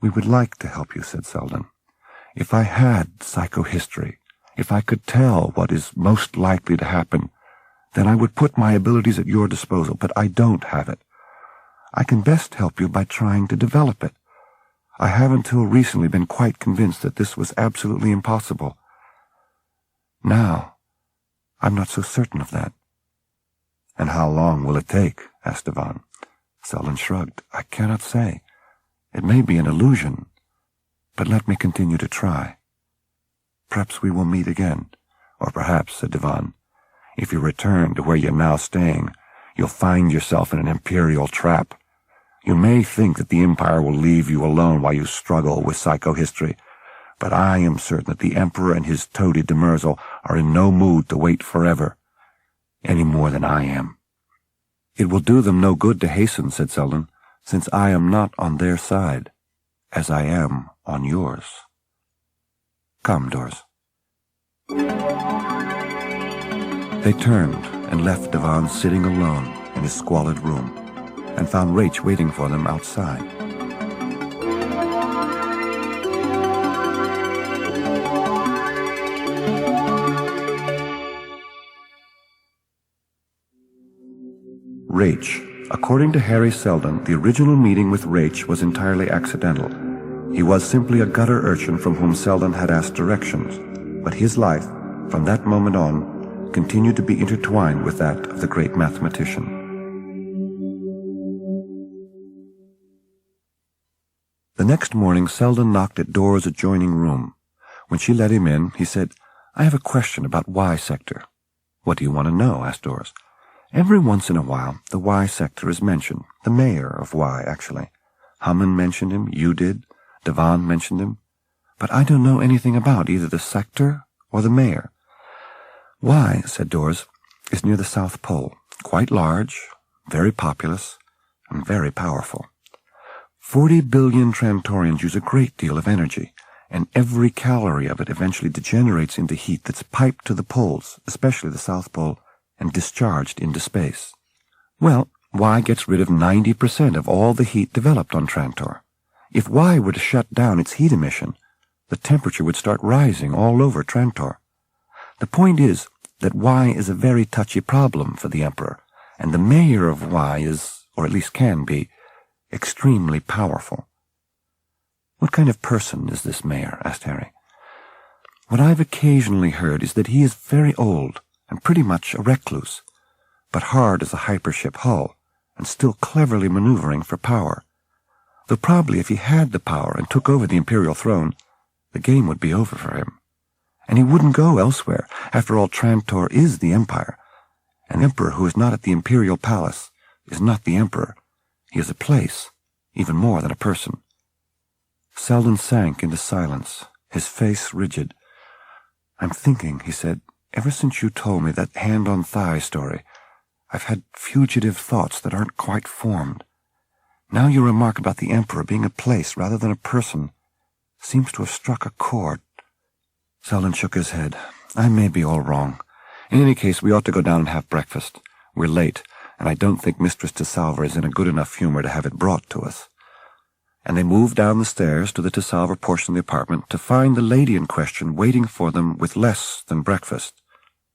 "We would like to help you," said Seldon. "If I had psychohistory, if I could tell what is most likely to happen, then I would put my abilities at your disposal, but I don't have it. I can best help you by trying to develop it. I have until recently been quite convinced that this was absolutely impossible. Now, I'm not so certain of that." "And how long will it take?" asked Devon. Seldon shrugged. "I cannot say. It may be an illusion, but let me continue to try. Perhaps we will meet again." "Or perhaps," said Devon, "if you return to where you're now staying, you'll find yourself in an Imperial trap. You may think that the Empire will leave you alone while you struggle with psychohistory, but I am certain that the Emperor and his toady Demerzel are in no mood to wait forever, any more than I am." "It will do them no good to hasten," said Seldon, "since I am not on their side, as I am on yours. Come, Doris." They turned and left Devon sitting alone in his squalid room, and found Rach waiting for them outside. Rach. According to Harry Seldon, the original meeting with Rach was entirely accidental. He was simply a gutter urchin from whom Seldon had asked directions, but his life, from that moment on, continued to be intertwined with that of the great mathematician. The next morning, Seldon knocked at Dora's adjoining room. When she let him in, he said, "I have a question about Y sector." "What do you want to know?" asked Doris. "Every once in a while, the Y sector is mentioned. The mayor of Y, actually. Hammond mentioned him, you did, Devon mentioned him. But I don't know anything about either the sector or the mayor." "Y," said Doris, "is near the South Pole, quite large, very populous, and very powerful. 40 billion Trantorians use a great deal of energy, and every calorie of it eventually degenerates into heat that's piped to the poles, especially the South Pole, and discharged into space. Well, Y gets rid of 90% of all the heat developed on Trantor. If Y were to shut down its heat emission, the temperature would start rising all over Trantor. The point is that Y is a very touchy problem for the Emperor, and the mayor of Y is, or at least can be, extremely powerful." "What kind of person is this mayor?" asked Harry. "What I've occasionally heard is that he is very old and pretty much a recluse, but hard as a hypership hull, and still cleverly maneuvering for power. Though probably if he had the power and took over the Imperial throne, the game would be over for him. And he wouldn't go elsewhere. After all, Trantor is the Empire. An Emperor who is not at the Imperial palace is not the Emperor. He is a place, even more than a person." Seldon sank into silence, his face rigid. "I'm thinking," he said, "ever since you told me that hand-on-thigh story, I've had fugitive thoughts that aren't quite formed. Now your remark about the Emperor being a place rather than a person seems to have struck a chord." Seldon shook his head. "I may be all wrong. In any case, we ought to go down and have breakfast. We're late, and I don't think Mistress Tessalver is in a good enough humor to have it brought to us." And they moved down the stairs to the Tessalver portion of the apartment to find the lady in question waiting for them with less than breakfast,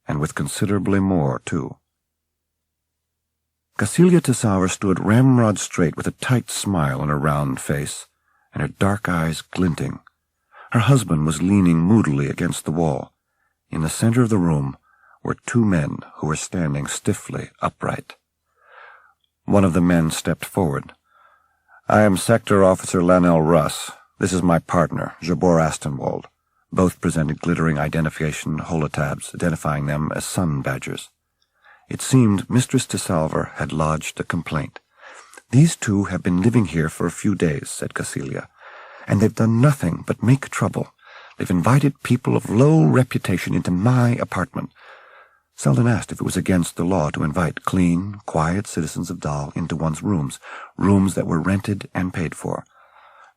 and with considerably more, too. Cecilia Tessalver stood ramrod straight with a tight smile on her round face, and her dark eyes glinting. Her husband was leaning moodily against the wall. In the center of the room were two men who were standing stiffly upright. One of the men stepped forward. "I am Sector Officer Lanel Russ. This is my partner, Jabor Astenwald." Both presented glittering identification holotabs, identifying them as sun badgers. It seemed Mistress Tessalver had lodged a complaint. "These two have been living here for a few days," said Cecilia, "and they've done nothing but make trouble. They've invited people of low reputation into my apartment." Seldon asked if it was against the law to invite clean, quiet citizens of Dal into one's rooms that were rented and paid for.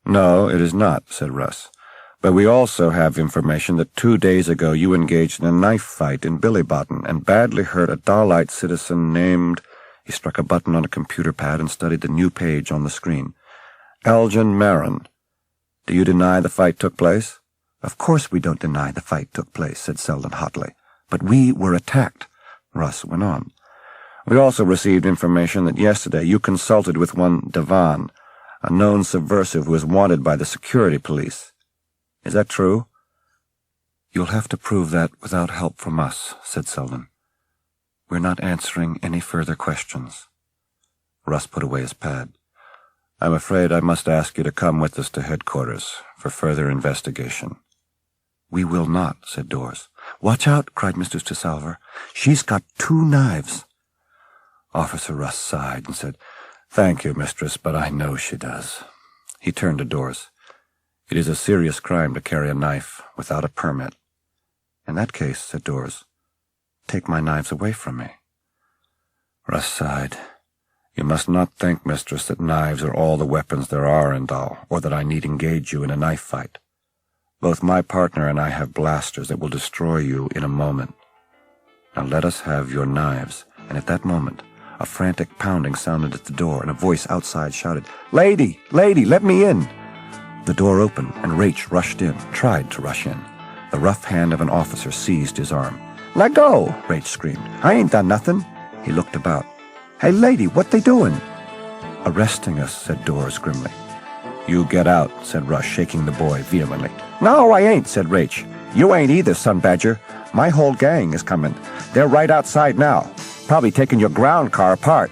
"No, it is not," said Russ. "But we also have information that 2 days ago you engaged in a knife fight in Billybotten and badly hurt a Dalite citizen named—" He struck a button on a computer pad and studied the new page on the screen. "Elgin Marin." Do you deny the fight took place? Of course we don't deny the fight took place, said Seldon hotly. But we were attacked. Russ went on. We also received information that yesterday you consulted with one Devon, a known subversive who is wanted by the security police. Is that true? You'll have to prove that without help from us, said Seldon. We're not answering any further questions. Russ put away his pad. I'm afraid I must ask you to come with us to headquarters for further investigation. We will not, said Dawes. Watch out, cried Mr. Stisalver. She's got 2 knives. Officer Russ sighed and said, Thank you, mistress, but I know she does. He turned to Dawes. It is a serious crime to carry a knife without a permit. In that case, said Dawes, take my knives away from me. Russ sighed. You must not think, mistress, that knives are all the weapons there are in Dal, or that I need engage you in a knife fight. Both my partner and I have blasters that will destroy you in a moment. Now let us have your knives. And at that moment, a frantic pounding sounded at the door, and a voice outside shouted, Lady! Lady, let me in! The door opened, and Rach rushed in, tried to rush in. The rough hand of an officer seized his arm. Let go! Rach screamed. I ain't done nothing. He looked about. Hey, lady, what they doing? Arresting us, said Dawes grimly. You get out, said Russ, shaking the boy vehemently. No, I ain't, said Rach. You ain't either, son badger. My whole gang is coming. They're right outside now, probably taking your ground car apart.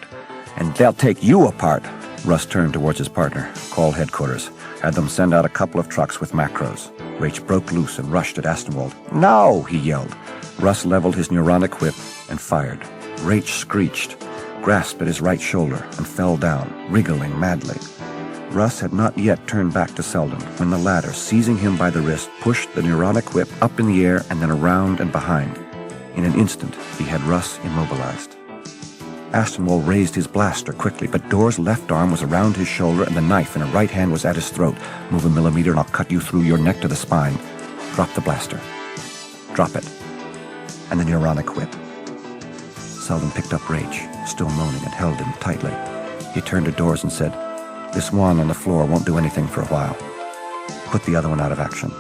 And they'll take you apart. Russ turned towards his partner, called headquarters, had them send out a couple of trucks with macros. Rach broke loose and rushed at Asimov. No, he yelled. Russ leveled his neuronic whip and fired. Rach screeched, grasped at his right shoulder, and fell down, wriggling madly. Russ had not yet turned back to Seldon when the latter, seizing him by the wrist, pushed the neuronic whip up in the air and then around and behind. In an instant, he had Russ immobilized. Asimov raised his blaster quickly, but Dawes' left arm was around his shoulder and the knife in her right hand was at his throat. Move a millimeter and I'll cut you through your neck to the spine. Drop the blaster. Drop it. And the neuronic whip. Seldon picked up Rach, still moaning, and held him tightly. He turned to Dawes and said, This one on the floor won't do anything for a while. Put the other one out of action.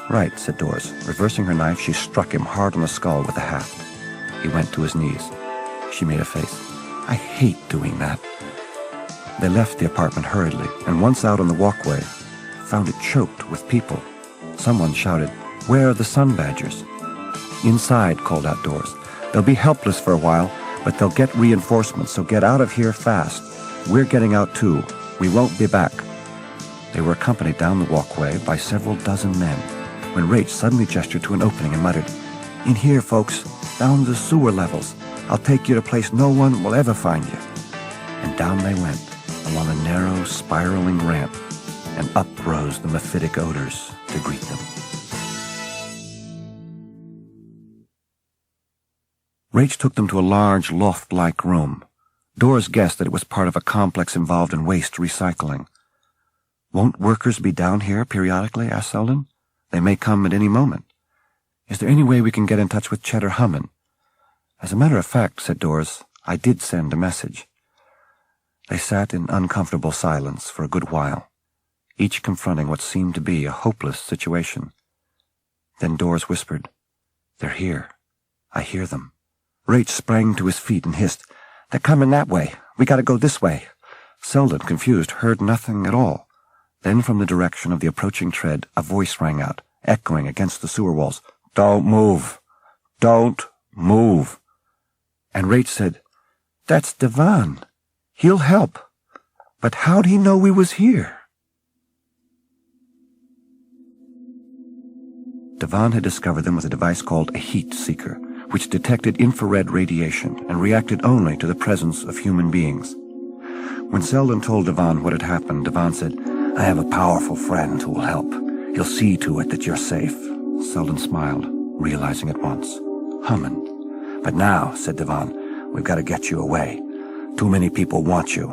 Right, said Dawes. Reversing her knife, she struck him hard on the skull with the haft. He went to his knees. She made a face. I hate doing that. They left the apartment hurriedly, and once out on the walkway, found it choked with people. Someone shouted, Where are the sun badgers? Inside, called out Dawes. They'll be helpless for a while, but they'll get reinforcements, so get out of here fast. We're getting out too. We won't be back. They were accompanied down the walkway by several dozen men, when Rach suddenly gestured to an opening and muttered, In here, folks, down the sewer levels. I'll take you to a place no one will ever find you. And down they went, along a narrow, spiraling ramp, and up rose the mephitic odors to greet them. Rach took them to a large, loft-like room. Dawes guessed that it was part of a complex involved in waste recycling. Won't workers be down here periodically? Asked Seldon. They may come at any moment. Is there any way we can get in touch with Cheddar Hummin? As a matter of fact, said Dawes, I did send a message. They sat in uncomfortable silence for a good while, each confronting what seemed to be a hopeless situation. Then Dawes whispered, They're here. I hear them. Rach sprang to his feet and hissed, They're coming that way. We gotta go this way. Seldon, confused, heard nothing at all. Then from the direction of the approaching tread, a voice rang out, echoing against the sewer walls, Don't move. Don't move. And Rach said, That's Devon. He'll help. But how'd he know we was here? Devon had discovered them with a device called a heat seeker, which detected infrared radiation and reacted only to the presence of human beings. When Seldon told Devon what had happened, Devon said, I have a powerful friend who will help. He'll see to it that you're safe. Seldon smiled, realizing at once. Hummin. But now, said Devon, we've got to get you away. Too many people want you,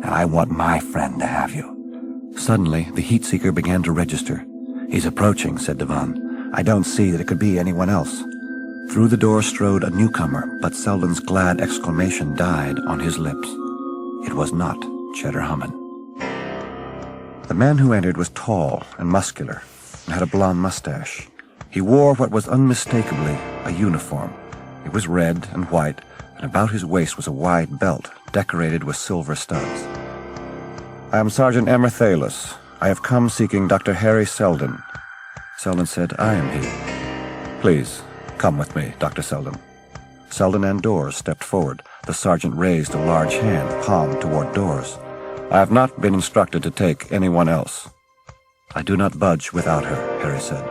and I want my friend to have you. Suddenly, the heat seeker began to register. He's approaching, said Devon. I don't see that it could be anyone else. Through the door strode a newcomer, but Seldon's glad exclamation died on his lips. It was not Cheddar Hummin. The man who entered was tall and muscular and had a blond mustache. He wore what was unmistakably a uniform. It was red and white, and about his waist was a wide belt decorated with silver studs. "I am Sergeant Emerthalis. I have come seeking Dr. Harry Seldon." Seldon said, "I am he." "Please, come with me, Dr. Seldon." Seldon and Dawes stepped forward. The sergeant raised a large hand, palm toward Dawes. "I have not been instructed to take anyone else." "I do not budge without her," Harry said.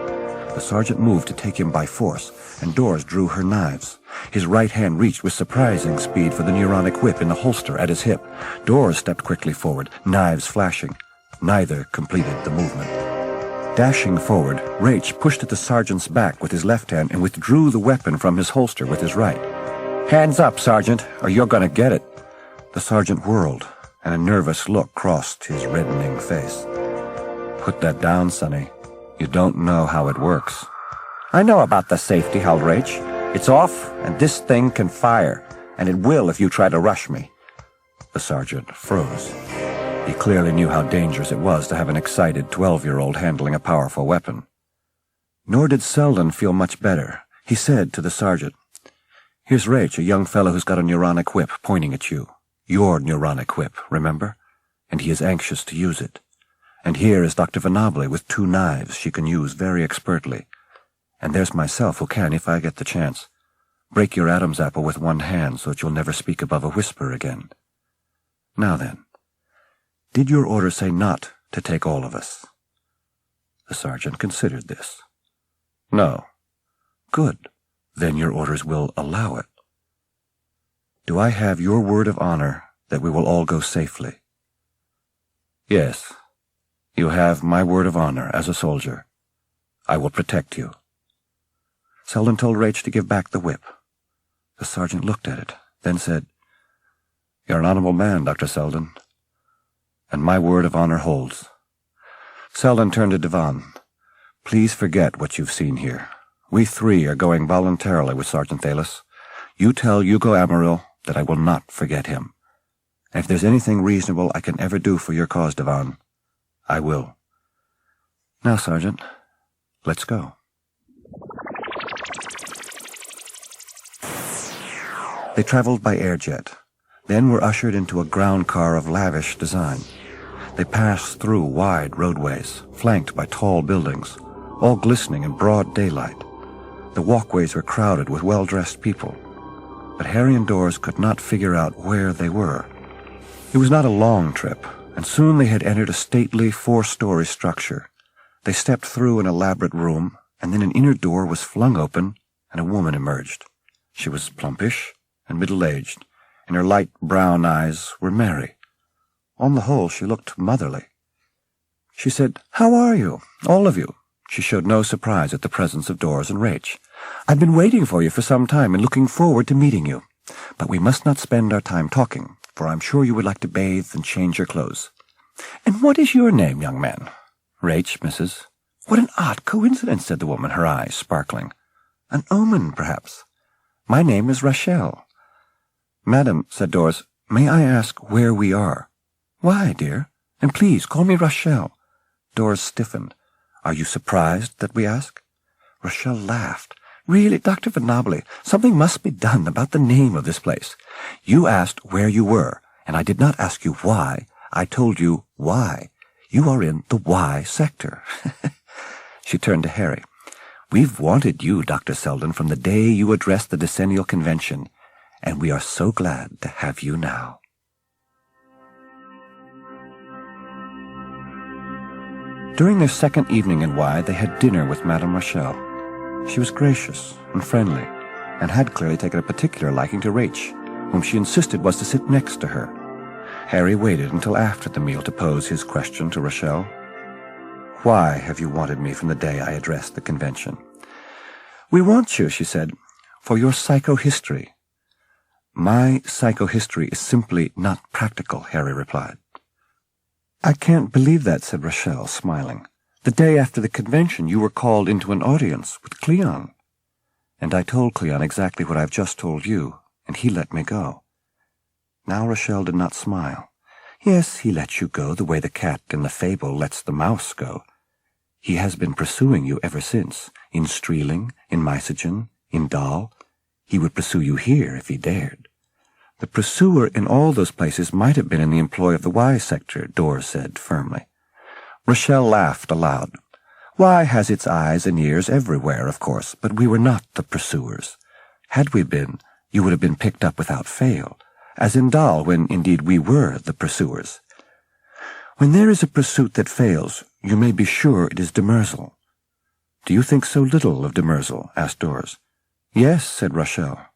The sergeant moved to take him by force, and Dawes drew her knives. His right hand reached with surprising speed for the neuronic whip in the holster at his hip. Dawes stepped quickly forward, knives flashing. Neither completed the movement. Dashing forward, Raich pushed at the sergeant's back with his left hand and withdrew the weapon from his holster with his right. "Hands up, Sergeant, or you're going to get it." The sergeant whirled, and a nervous look crossed his reddening face. "Put that down, Sonny. You don't know how it works." "I know about the safety, held Raich. It's off, and this thing can fire, and it will if you try to rush me." The sergeant froze. He clearly knew how dangerous it was to have an excited 12-year-old handling a powerful weapon. Nor did Seldon feel much better. He said to the sergeant, "Here's Raich, a young fellow who's got a neuronic whip pointing at you. Your neuronic whip, remember? And he is anxious to use it. And here is Dr. Venable with 2 knives she can use very expertly. And there's myself who can, if I get the chance, break your Adam's apple with one hand so that you'll never speak above a whisper again. Now then, did your order say not to take all of us?" The sergeant considered this. "No." "Good. Then your orders will allow it." "Do I have your word of honor that we will all go safely?" "Yes. You have my word of honor as a soldier. I will protect you." Seldon told Raich to give back the whip. The sergeant looked at it, then said, "You're an honorable man, Dr. Seldon, and my word of honor holds." Seldon turned to Devon. "Please forget what you've seen here. We 3 are going voluntarily with Sergeant Thalis. You tell Hugo Amarillo that I will not forget him. And if there's anything reasonable I can ever do for your cause, Devon, I will. Now, Sergeant, let's go." They traveled by airjet, then were ushered into a ground car of lavish design. They passed through wide roadways, flanked by tall buildings, all glistening in broad daylight. The walkways were crowded with well-dressed people, but Harry and Dawes could not figure out where they were. It was not a long trip, and soon they had entered a stately 4-story structure. They stepped through an elaborate room, and then an inner door was flung open, and a woman emerged. She was plumpish and middle-aged, and her light brown eyes were merry. On the whole, she looked motherly. She said, "How are you, all of you?" She showed no surprise at the presence of Dawes and Raich. "I've been waiting for you for some time and looking forward to meeting you. But we must not spend our time talking, for I'm sure you would like to bathe and change your clothes. And what is your name, young man?" "Raich, Mrs." "What an odd coincidence," said the woman, her eyes sparkling. "An omen, perhaps. My name is Rachel." "Madam," said Dawes, "may I ask where we are?" "Why, dear? And please call me Rachel." Dawes stiffened. "Are you surprised that we ask?" Rachel laughed. "Really, Dr. Venable, something must be done about the name of this place. You asked where you were, and I did not ask you why. I told you why. You are in the Y sector." She turned to Harry. "We've wanted you, Dr. Seldon, from the day you addressed the decennial convention, and we are so glad to have you now." During their second evening in Y, they had dinner with Madame Rachel. She was gracious and friendly, and had clearly taken a particular liking to Raich, whom she insisted was to sit next to her. Harry waited until after the meal to pose his question to Rachel. "Why have you wanted me from the day I addressed the convention?" "We want you," she said, "for your psychohistory." "My psychohistory is simply not practical," Harry replied. "I can't believe that," said Rachel, smiling. "The day after the convention you were called into an audience with Cleon." "And I told Cleon exactly what I've just told you, and he let me go." Now Rachel did not smile. Yes, he lets you go the way the cat in the fable lets the mouse go. He has been pursuing you ever since, in Streeling, in Mysogen, in Dahl. He would pursue you here if he dared. The pursuer in all those places might have been in the employ of the Y sector, Dor said firmly. Rochelle laughed aloud. Y has its eyes and ears everywhere, of course, but we were not the pursuers. Had we been, you would have been picked up without fail, as in Dahl, when indeed we were the pursuers. When there is a pursuit that fails, you may be sure it is Demerzel. Do you think so little of Demerzel? Asked Dors. Yes, said Rochelle.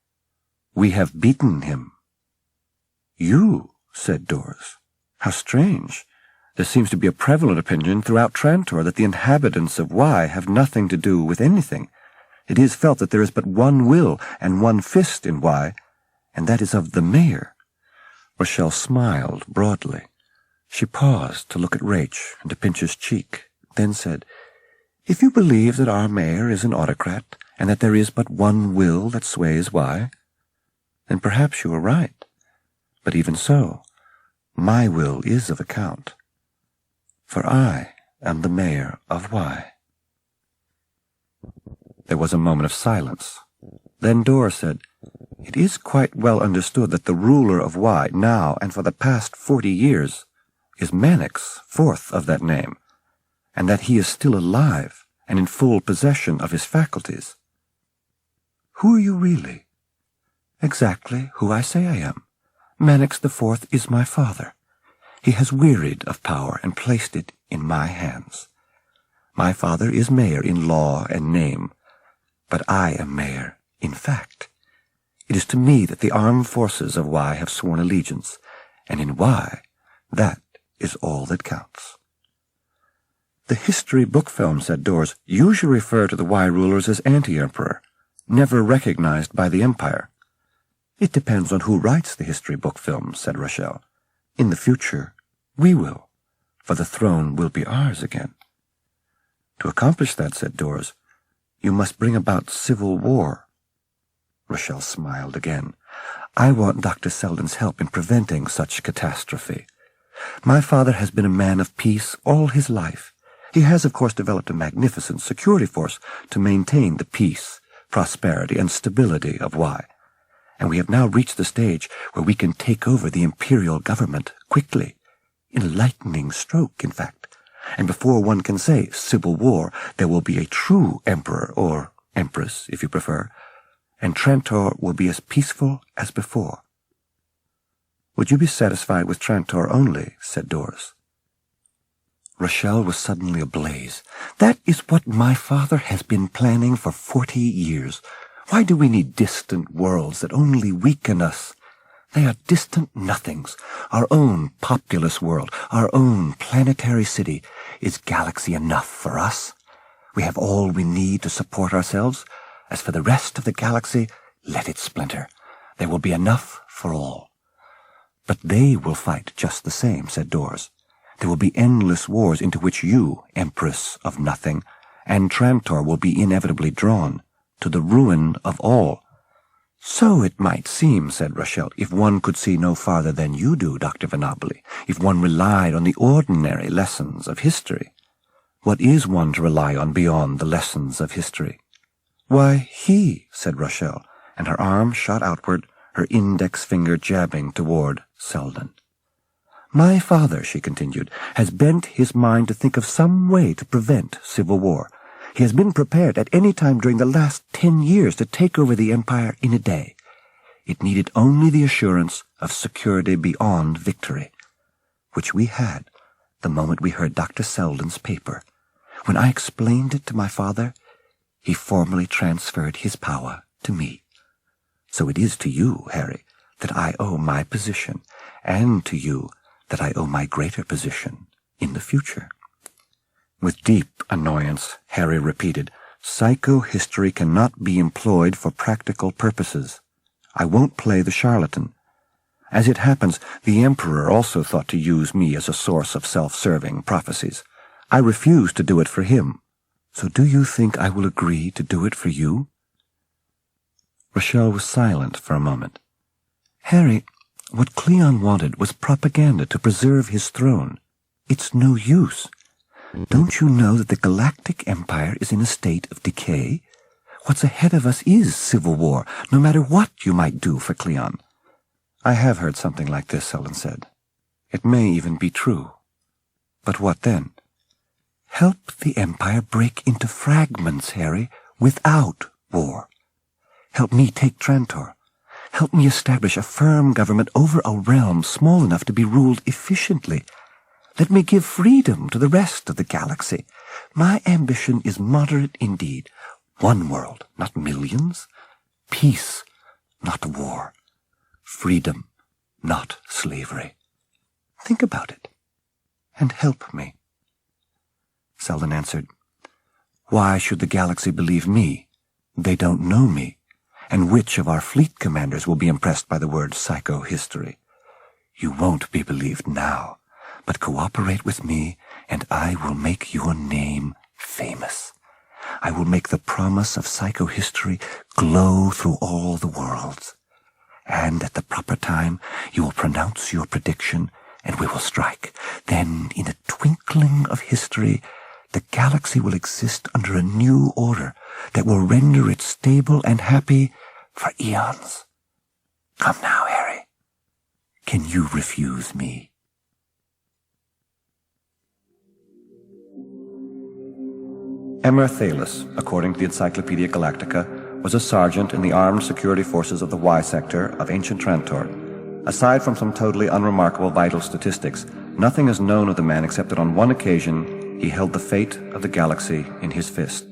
We have beaten him. You, said Dors. How strange. There seems to be a prevalent opinion throughout Trantor that the inhabitants of Y have nothing to do with anything. It is felt that there is but one will and one fist in Y, and that is of the mayor. Rochelle smiled broadly. She paused to look at Rach and to pinch his cheek, then said, If you believe that our mayor is an autocrat, and that there is but one will that sways Y, then perhaps you are right. But even so, my will is of account, for I am the mayor of Y. There was a moment of silence. Then Dor said, It is quite well understood that the ruler of Y now and for the past 40 years is Mannix, fourth of that name, and that he is still alive and in full possession of his faculties. Who are you really? Exactly who I say I am. Mannix the Fourth is my father. He has wearied of power and placed it in my hands. My father is mayor in law and name, but I am mayor in fact. It is to me that the armed forces of Y have sworn allegiance, and in Y, that is all that counts. The history book film, said Dors, usually refer to the Y rulers as anti-emperor, never recognized by the Empire. It depends on who writes the history book films, said Rochelle. In the future, we will, for the throne will be ours again. To accomplish that, said Dors, you must bring about civil war. Rochelle smiled again. I want Dr. Seldon's help in preventing such catastrophe. My father has been a man of peace all his life. He has, of course, developed a magnificent security force to maintain the peace, prosperity, and stability of Y. And we have now reached the stage where we can take over the Imperial government quickly, in a lightning stroke, in fact. And before one can say civil war, there will be a true emperor, or empress, if you prefer, and Trantor will be as peaceful as before. Would you be satisfied with Trantor only? Said Dors. Rochelle was suddenly ablaze. That is what my father has been planning for 40 years. Why do we need distant worlds that only weaken us? They are distant nothings. Our own populous world, our own planetary city, is galaxy enough for us. We have all we need to support ourselves. As for the rest of the galaxy, let it splinter. There will be enough for all. But they will fight just the same, said Dors. There will be endless wars into which you, Empress of Nothing, and Trantor will be inevitably drawn, to the ruin of all. So it might seem, said Rochelle, if one could see no farther than you do, Dr. Venabili, if one relied on the ordinary lessons of history. What is one to rely on beyond the lessons of history? Why, he, said Rochelle, and her arm shot outward, her index finger jabbing toward Seldon. My father, she continued, has bent his mind to think of some way to prevent civil war. He has been prepared at any time during the last 10 years to take over the Empire in a day. It needed only the assurance of security beyond victory, which we had the moment we heard Dr. Seldon's paper. When I explained it to my father, he formally transferred his power to me. So it is to you, Harry, that I owe my position, and to you that I owe my greater position in the future. With deep annoyance, Harry repeated, Psychohistory cannot be employed for practical purposes. I won't play the charlatan. As it happens, the Emperor also thought to use me as a source of self-serving prophecies. I refused to do it for him. So do you think I will agree to do it for you? Rochelle was silent for a moment. Harry, What Cleon wanted was propaganda to preserve his throne. It's no use. Don't you know that the Galactic Empire is in a state of decay? What's ahead of us is civil war, no matter what you might do for Cleon. I have heard something like this, Seldon said. It may even be true. But what then? Help the Empire break into fragments, Harry, without war. Help me take Trantor. Help me establish a firm government over a realm small enough to be ruled efficiently. Let me give freedom to the rest of the galaxy. My ambition is moderate indeed. One world, not millions. Peace, not war. Freedom, not slavery. Think about it, and help me. Seldon answered, Why should the galaxy believe me? They don't know me. And which of our fleet commanders will be impressed by the word psychohistory? You won't be believed now, but cooperate with me, and I will make your name famous. I will make the promise of psychohistory glow through all the worlds. And at the proper time, you will pronounce your prediction, and we will strike. Then, in a twinkling of history, the galaxy will exist under a new order that will render it stable and happy for eons. Come now, Harry. Can you refuse me? Emmer Thalis, according to the Encyclopedia Galactica, was a sergeant in the armed security forces of the Y sector of ancient Trantor. Aside from some totally unremarkable vital statistics, nothing is known of the man except that on one occasion he held the fate of the galaxy in his fist.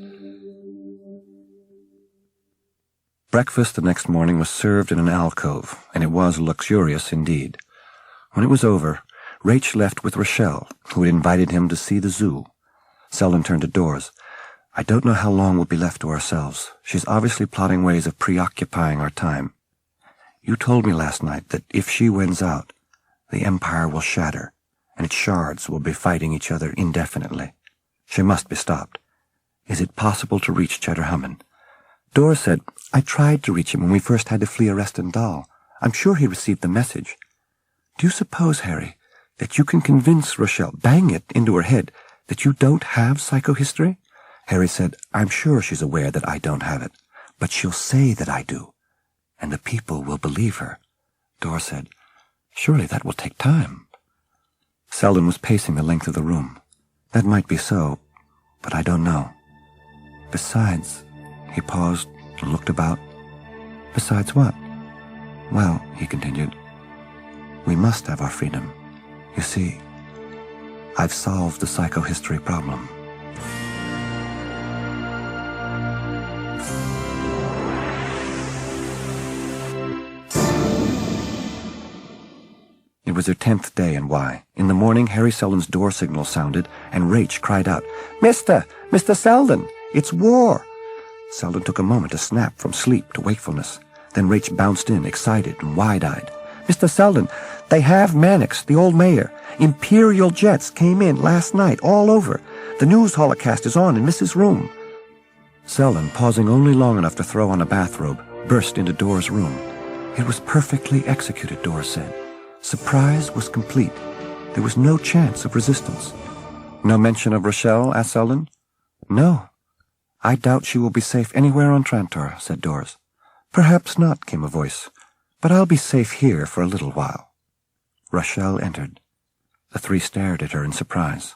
Breakfast the next morning was served in an alcove, and it was luxurious indeed. When it was over, Rach left with Rochelle, who had invited him to see the zoo. Seldon turned to Doors. I don't know how long we'll be left to ourselves. She's obviously plotting ways of preoccupying our time. You told me last night that if she wins out, the Empire will shatter, and its shards will be fighting each other indefinitely. She must be stopped. Is it possible to reach Cheddarhammon? Doris said, I tried to reach him when we first had to flee Arreston-Dal. I'm sure he received the message. Do you suppose, Harry, that you can convince Rochelle, bang it into her head, that you don't have psychohistory? Harry said, I'm sure she's aware that I don't have it, but she'll say that I do, and the people will believe her. Doris said, surely that will take time. Seldon was pacing the length of the room. That might be so, but I don't know. Besides, he paused and looked about. Besides what? Well, he continued, we must have our freedom. You see, I've solved the psychohistory problem. It was their 10th day in Y. In the morning, Harry Seldon's door signal sounded, and Rach cried out, Mr. Seldon, it's war! Seldon took a moment to snap from sleep to wakefulness. Then Rach bounced in, excited and wide-eyed. Mr. Seldon, they have Mannix, the old mayor. Imperial jets came in last night, all over. The news holocast is on in Mrs. Room. Seldon, pausing only long enough to throw on a bathrobe, burst into Dora's room. It was perfectly executed, Dora said. Surprise was complete. There was no chance of resistance. No mention of Rochelle? Asked Seldon. No. I doubt she will be safe anywhere on Trantor, said Doris. Perhaps not, came a voice, but I'll be safe here for a little while. Rochelle entered. The three stared at her in surprise.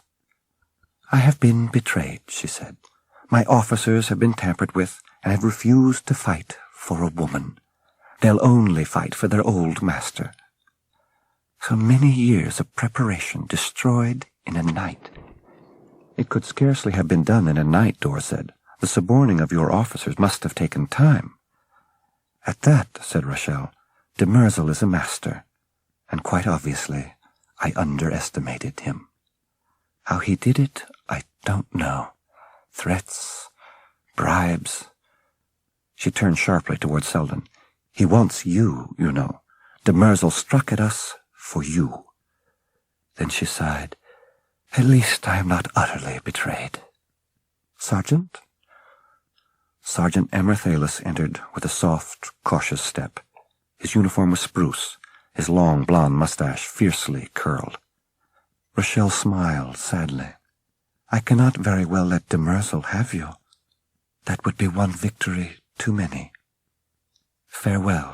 I have been betrayed, she said. My officers have been tampered with and have refused to fight for a woman. They'll only fight for their old master. So many years of preparation destroyed in a night. It could scarcely have been done in a night, Dora said. The suborning of your officers must have taken time. At that, said Rochelle, de Merzel is a master, and quite obviously I underestimated him. How he did it, I don't know. Threats, bribes. She turned sharply toward Seldon. He wants you, you know. De Merzel struck at us for you. Then she sighed. At least I am not utterly betrayed. Sergeant? Sergeant Emmer Thalis entered with a soft, cautious step. His uniform was spruce, his long blonde mustache fiercely curled. Rochelle smiled sadly. "I cannot very well let de Merzel have you. That would be one victory too many. Farewell,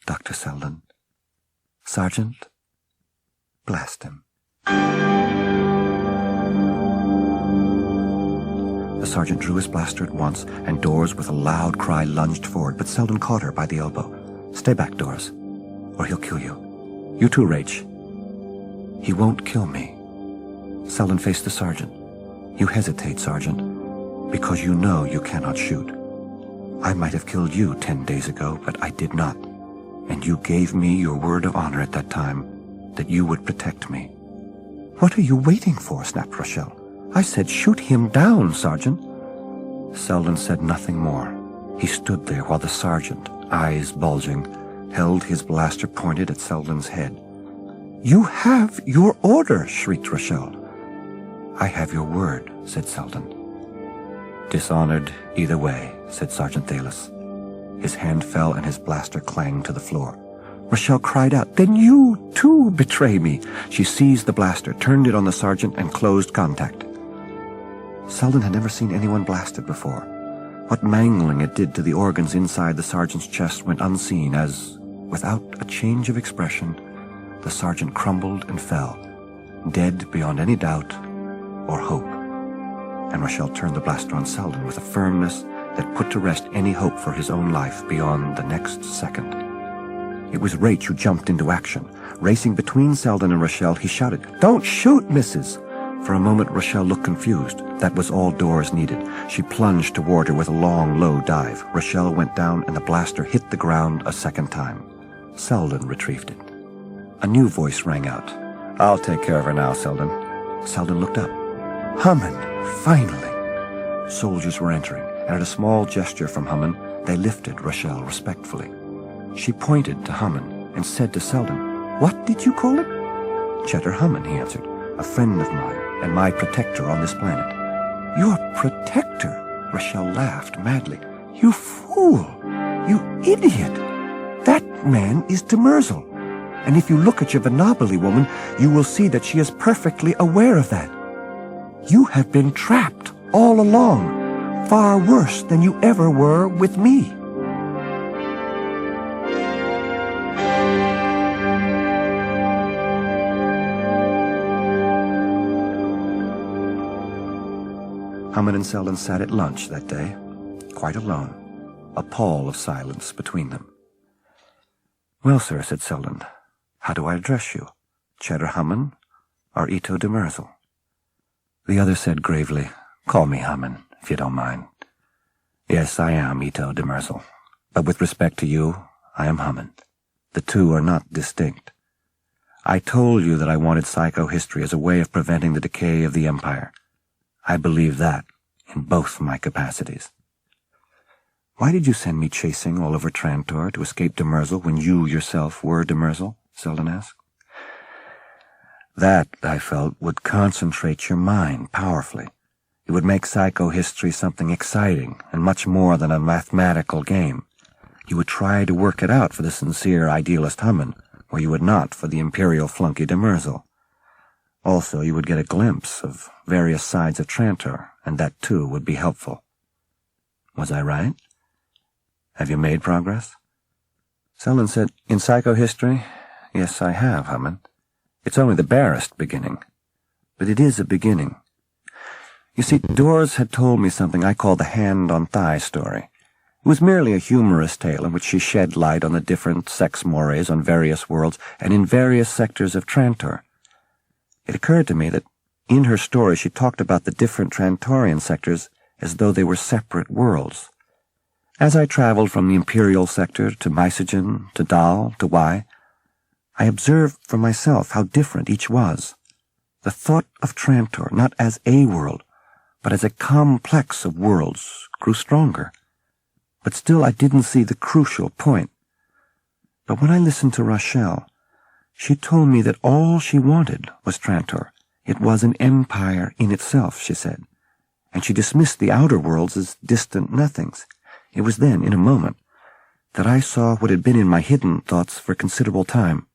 Dr. Seldon. Sergeant, blast him." The sergeant drew his blaster at once, and Doris with a loud cry lunged forward, but Seldon caught her by the elbow. "Stay back, Doris, or he'll kill you. You too, Rach." "He won't kill me." Seldon faced the sergeant. "You hesitate, Sergeant, because you know you cannot shoot. I might have killed you 10 days ago, but I did not, and you gave me your word of honor at that time that you would protect me." "What are you waiting for?" snapped Rochelle. "I said shoot him down, Sergeant." Seldon said nothing more. He stood there while the sergeant, eyes bulging, held his blaster pointed at Seldon's head. "You have your order!" shrieked Rochelle. "I have your word," said Seldon. "Dishonored either way," said Sergeant Thalis. His hand fell and his blaster clanged to the floor. Rochelle cried out, "Then you, too, betray me!" She seized the blaster, turned it on the sergeant, and closed contact. Seldon had never seen anyone blasted before. What mangling it did to the organs inside the sergeant's chest went unseen as, without a change of expression, the sergeant crumbled and fell, dead beyond any doubt or hope. And Rochelle turned the blaster on Seldon with a firmness that put to rest any hope for his own life beyond the next second. It was Rach who jumped into action. Racing between Seldon and Rochelle, he shouted, "Don't shoot, Mrs.!" For a moment, Rochelle looked confused. That was all Doris needed. She plunged toward her with a long, low dive. Rochelle went down, and the blaster hit the ground a second time. Seldon retrieved it. A new voice rang out. "I'll take care of her now, Seldon." Seldon looked up. Hammond, finally! Soldiers were entering, and at a small gesture from Hammond, they lifted Rochelle respectfully. She pointed to Hammond and said to Seldon, "What did you call it?" "Cheddar Hammond," he answered. "A friend of mine, and my protector on this planet." "Your protector?" Rochelle laughed madly. "You fool! You idiot! That man is de Merzel, and if you look at your Venabili woman, you will see that she is perfectly aware of that. You have been trapped all along, far worse than you ever were with me." Hammond and Seldon sat at lunch that day, quite alone, a pall of silence between them. "Well, sir," said Seldon, "how do I address you? Cheddar Hammond or Ito de Merzel?" The other said gravely, "Call me Hammond, if you don't mind." "Yes, I am Ito de Merzel, but with respect to you, I am Hammond. The two are not distinct. I told you that I wanted psychohistory as a way of preventing the decay of the Empire. I believe that in both my capacities." "Why did you send me chasing all over Trantor to escape de Merzel when you yourself were de Merzel?" Seldon asked. "That, I felt, would concentrate your mind powerfully. It would make psychohistory something exciting and much more than a mathematical game. You would try to work it out for the sincere idealist Hammond, where you would not for the Imperial flunky de Merzel. Also, you would get a glimpse of various sides of Trantor, and that, too, would be helpful. Was I right? Have you made progress?" Seldon said, "In psychohistory, yes, I have, Hammond. It's only the barest beginning. But it is a beginning. You see, Doris had told me something I call the hand-on-thigh story. It was merely a humorous tale in which she shed light on the different sex mores on various worlds and in various sectors of Trantor. It occurred to me that in her story she talked about the different Trantorian sectors as though they were separate worlds. As I traveled from the Imperial sector to Mysogen, to Dal, to Y, I observed for myself how different each was. The thought of Trantor, not as a world, but as a complex of worlds, grew stronger. But still I didn't see the crucial point. But when I listened to Rochelle, she told me that all she wanted was Trantor. It was an empire in itself, she said, and she dismissed the outer worlds as distant nothings. It was then, in a moment, that I saw what had been in my hidden thoughts for considerable time.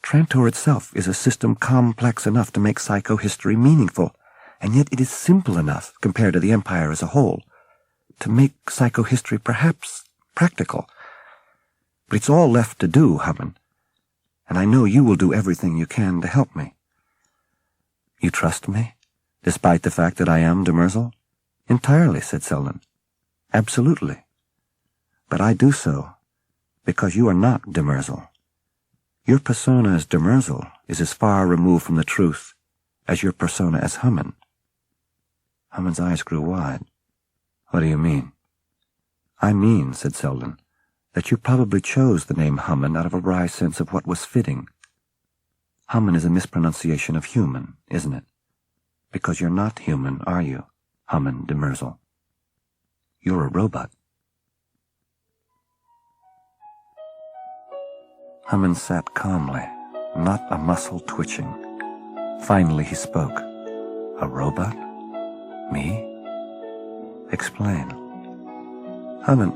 Trantor itself is a system complex enough to make psychohistory meaningful, and yet it is simple enough, compared to the Empire as a whole, to make psychohistory perhaps practical. But it's all left to do, Hammond, and I know you will do everything you can to help me. You trust me, despite the fact that I am Demerzel? Entirely, said Seldon. Absolutely. But I do so because you are not Demerzel. Your persona as Demerzel is as far removed from the truth as your persona as Hammond. Hammond's eyes grew wide. What do you mean? I mean, said Seldon, that you probably chose the name Hammond out of a wry sense of what was fitting. Hammond is a mispronunciation of human, isn't it? Because you're not human, are you, Hammond Demerzel? You're a robot. Hammond sat calmly, not a muscle twitching. Finally he spoke. A robot? Me? Explain. Hammond,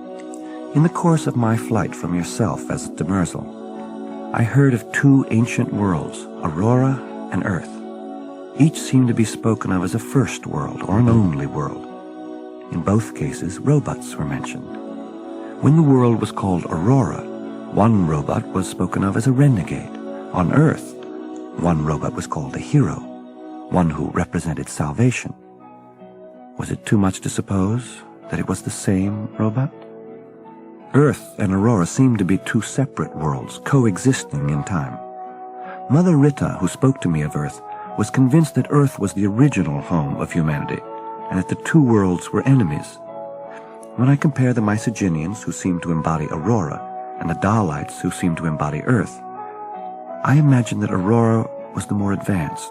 in the course of my flight from yourself as Demerzel, I heard of two ancient worlds, Aurora and Earth. Each seemed to be spoken of as a first world or an only world. In both cases, robots were mentioned. When the world was called Aurora, one robot was spoken of as a renegade. On Earth, one robot was called a hero, one who represented salvation. Was it too much to suppose that it was the same robot? Earth and Aurora seemed to be two separate worlds, coexisting in time. Mother Rita, who spoke to me of Earth, was convinced that Earth was the original home of humanity, and that the two worlds were enemies. When I compare the Mycogenians, who seem to embody Aurora, and the Daleks, who seem to embody Earth, I imagine that Aurora was the more advanced,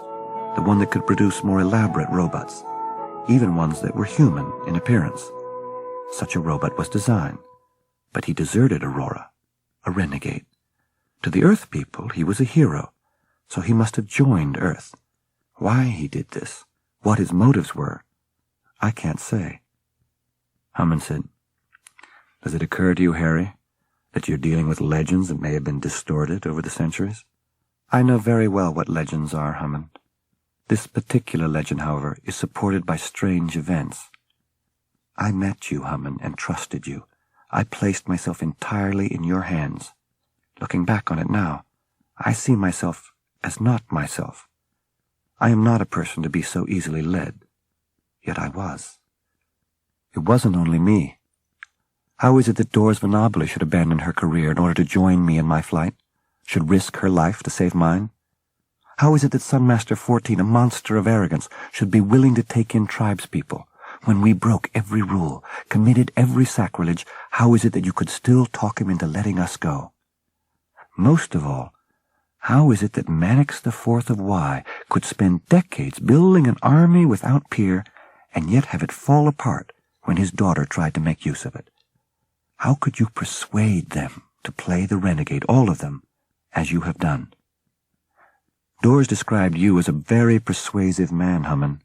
the one that could produce more elaborate robots, even ones that were human in appearance. Such a robot was designed, but he deserted Aurora, a renegade. To the Earth people, he was a hero, so he must have joined Earth. Why he did this, what his motives were, I can't say. Hammond said, Does it occur to you, Harry, that you're dealing with legends that may have been distorted over the centuries? I know very well what legends are, Hammond. This particular legend, however, is supported by strange events. I met you, Hammond, and trusted you. I placed myself entirely in your hands. Looking back on it now, I see myself as not myself. I am not a person to be so easily led. Yet I was. It wasn't only me. How is it that Doris Venabili should abandon her career in order to join me in my flight, should risk her life to save mine? How is it that Sunmaster 14, a monster of arrogance, should be willing to take in tribespeople? When we broke every rule, committed every sacrilege, how is it that you could still talk him into letting us go? Most of all, how is it that Mannix the Fourth of Y could spend decades building an army without peer and yet have it fall apart when his daughter tried to make use of it? How could you persuade them to play the renegade, all of them, as you have done? Doors described you as a very persuasive man, Hammond,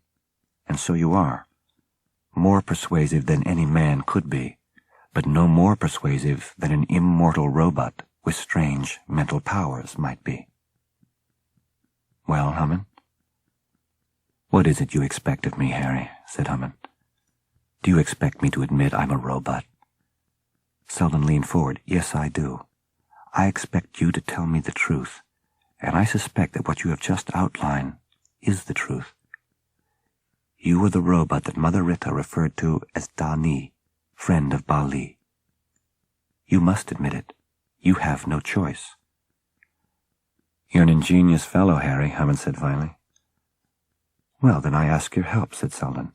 and so you are. More persuasive than any man could be, but no more persuasive than an immortal robot with strange mental powers might be. Well, Hammond? What is it you expect of me, Harry? Said Hammond. Do you expect me to admit I'm a robot? Seldon leaned forward. Yes, I do. I expect you to tell me the truth, and I suspect that what you have just outlined is the truth. You are the robot that Mother Rita referred to as Dani, friend of Bali. You must admit it. You have no choice. You're an ingenious fellow, Harry, Hammond said finally. Well, then I ask your help, said Seldon.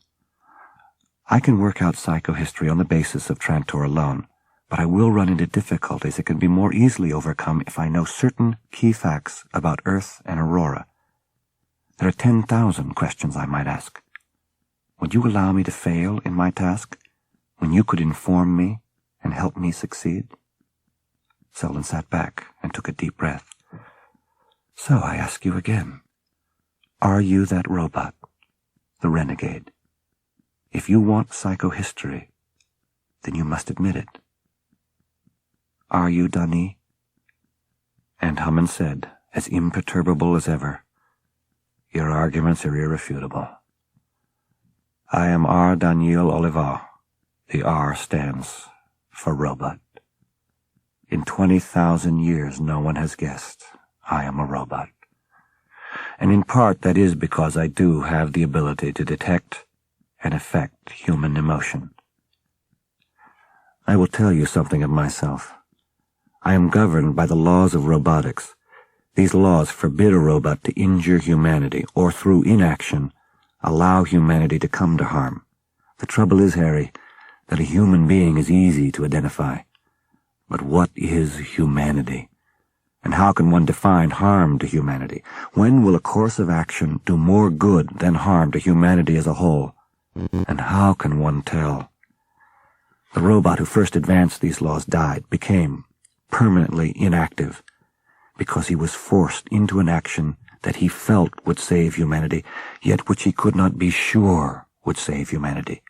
I can work out psychohistory on the basis of Trantor alone, but I will run into difficulties that can be more easily overcome if I know certain key facts about Earth and Aurora. There are 10,000 questions I might ask. Would you allow me to fail in my task, when you could inform me and help me succeed? Seldon sat back and took a deep breath. So I ask you again, are you that robot, the renegade? If you want psychohistory, then you must admit it. Are you Dani? And Hammond said, as imperturbable as ever. Your arguments are irrefutable. I am R. Daniel Oliver. The R stands for robot. In 20,000 years, no one has guessed I am a robot. And in part, that is because I do have the ability to detect and affect human emotion. I will tell you something of myself. I am governed by the laws of robotics. These laws forbid a robot to injure humanity or, through inaction, allow humanity to come to harm. The trouble is, Harry, that a human being is easy to identify. But what is humanity? And how can one define harm to humanity? When will a course of action do more good than harm to humanity as a whole? And how can one tell? The robot who first advanced these laws died, became permanently inactive, because he was forced into an action that he felt would save humanity, yet which he could not be sure would save humanity.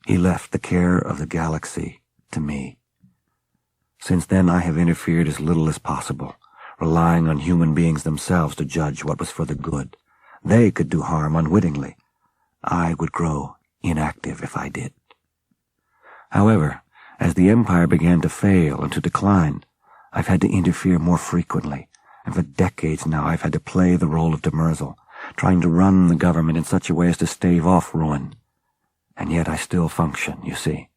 He left the care of the galaxy to me. Since then I have interfered as little as possible, relying on human beings themselves to judge what was for the good. They could do harm unwittingly. I would grow inactive if I did. However, as the Empire began to fail and to decline, I've had to interfere more frequently, and for decades now I've had to play the role of Demerzel, trying to run the government in such a way as to stave off ruin. And yet I still function, you see.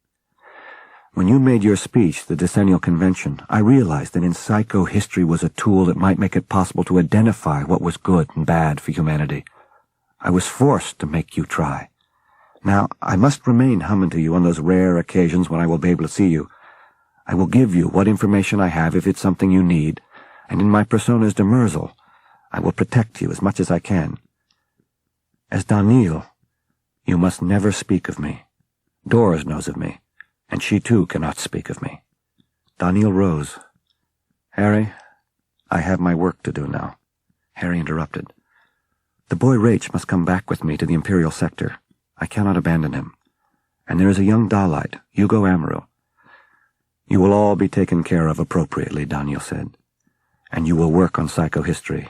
When you made your speech, the decennial convention, I realized that in psychohistory was a tool that might make it possible to identify what was good and bad for humanity. I was forced to make you try. Now, I must remain human to you on those rare occasions when I will be able to see you. I will give you what information I have if it's something you need, and in my persona as Demerzel, I will protect you as much as I can. As Daniel, you must never speak of me. Doris knows of me, and she too cannot speak of me. Daniel rose. Harry, I have my work to do now. Harry interrupted. The boy Rach must come back with me to the Imperial sector. I cannot abandon him. And there is a young Dalite, Hugo Amaru. You will all be taken care of appropriately, Daniel said. And you will work on psychohistory.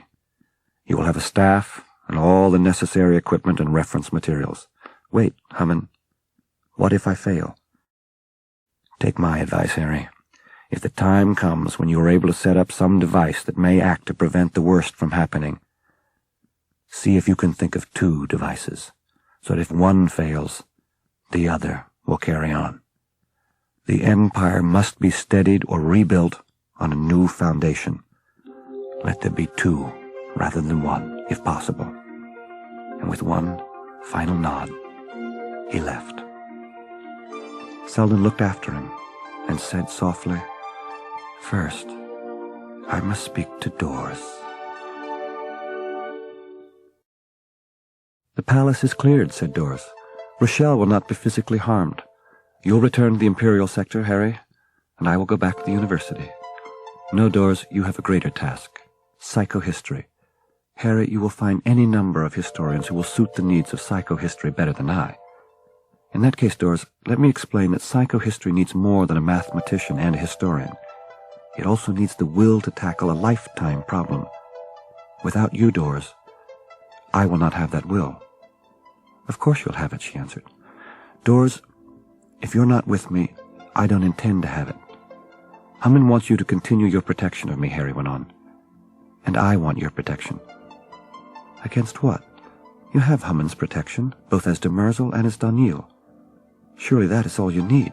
You will have a staff and all the necessary equipment and reference materials. Wait, Hammond. What if I fail? Take my advice, Harry. If the time comes when you are able to set up some device that may act to prevent the worst from happening, see if you can think of 2 devices, so that if one fails, the other will carry on. The Empire must be steadied or rebuilt on a new foundation. Let there be 2 rather than 1, if possible. And with one final nod, he left. Seldon looked after him and said softly, First, I must speak to Doris. The palace is cleared, said Doris. Rochelle will not be physically harmed. You'll return to the Imperial sector, Harry, and I will go back to the university. No, Doris, you have a greater task. Psychohistory. Harry, you will find any number of historians who will suit the needs of psychohistory better than I. In that case, Doris, let me explain that psychohistory needs more than a mathematician and a historian. It also needs the will to tackle a lifetime problem. Without you, Doris, I will not have that will. Of course you'll have it, she answered. Doris, if you're not with me, I don't intend to have it. Hammond wants you to continue your protection of me, Harry went on. And I want your protection. Against what? You have Hammond's protection, both as Demerzel and as Daniel. Surely that is all you need.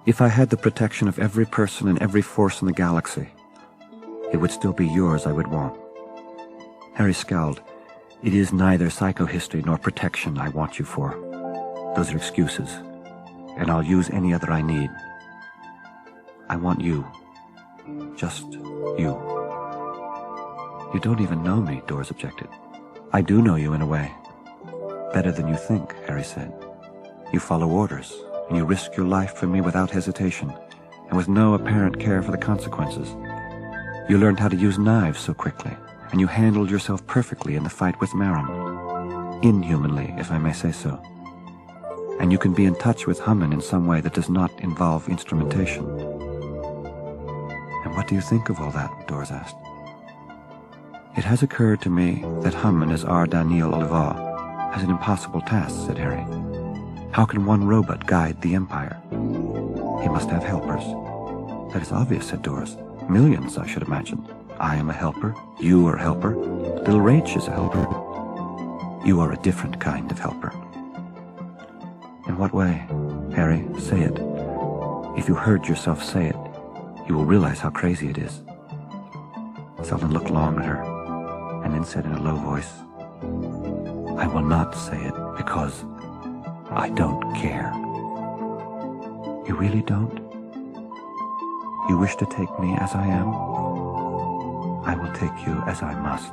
If I had the protection of every person and every force in the galaxy, it would still be yours I would want. Harry scowled. It is neither psychohistory nor protection I want you for. Those are excuses, and I'll use any other I need. I want you. Just you. You don't even know me, Doris objected. I do know you in a way. Better than you think, Harry said. You follow orders, and you risk your life for me without hesitation, and with no apparent care for the consequences. You learned how to use knives so quickly, and you handled yourself perfectly in the fight with Marin. Inhumanly, if I may say so. And you can be in touch with Hammond in some way that does not involve instrumentation. And And what do you think of all that? Doris asked. It has occurred to me that Hammond as R. Daniel Oliver has an impossible task, said Harry. How can one robot guide the Empire? He must have helpers. That is obvious, said Doris. Millions, I should imagine. I am a helper. You are a helper. Little Rach is a helper. You are a different kind of helper. In what way? Harry, say it. If you heard yourself say it, you will realize how crazy it is. Seldon looked long at her, and then said in a low voice, I will not say it because I don't care. You really don't? You wish to take me as I am? I will take you as I must.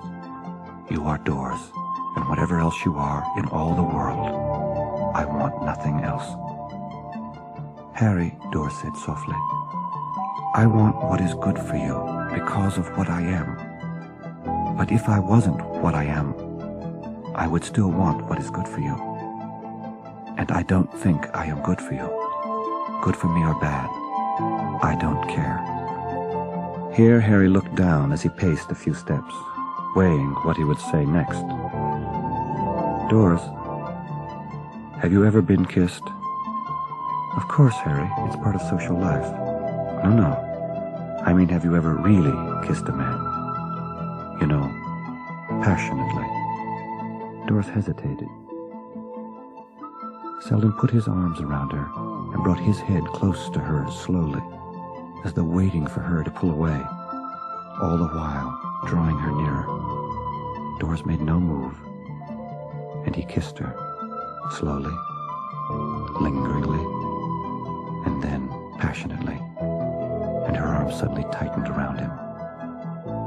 You are Doris, and whatever else you are in all the world, I want nothing else. Harry, Doris said softly, I want what is good for you because of what I am. But if I wasn't what I am, I would still want what is good for you. And I don't think I am good for you. Good for me or bad, I don't care. Here Harry looked down as he paced a few steps, weighing what he would say next. Doris, have you ever been kissed? Of course, Harry, it's part of social life. No. I mean, have you ever really kissed a man? You know, passionately. Doris hesitated. Seldon put his arms around her and brought his head close to hers slowly, as though waiting for her to pull away, all the while drawing her nearer. Doris made no move, and he kissed her, slowly, lingeringly, and then passionately, and her arms suddenly tightened around him.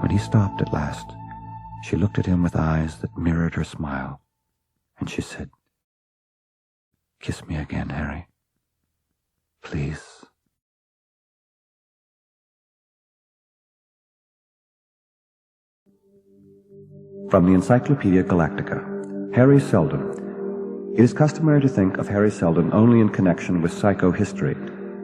When he stopped at last, she looked at him with eyes that mirrored her smile, and she said, Kiss me again, Harry. Please. From the Encyclopedia Galactica, Harry Seldon. It is customary to think of Harry Seldon only in connection with psychohistory.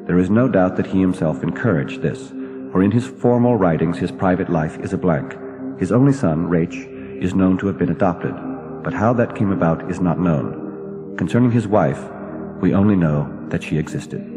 There is no doubt that he himself encouraged this, for in his formal writings his private life is a blank. His only son, Rach, is known to have been adopted, but how that came about is not known. Concerning his wife, we only know that she existed.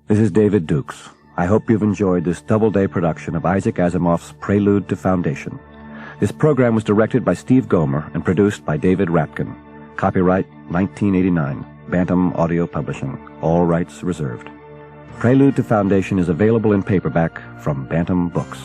This is David Dukes. I hope you've enjoyed this double-day production of Isaac Asimov's Prelude to Foundation. This program was directed by Steve Gomer and produced by David Rapkin. Copyright 1989, Bantam Audio Publishing. All rights reserved. Prelude to Foundation is available in paperback from Bantam Books.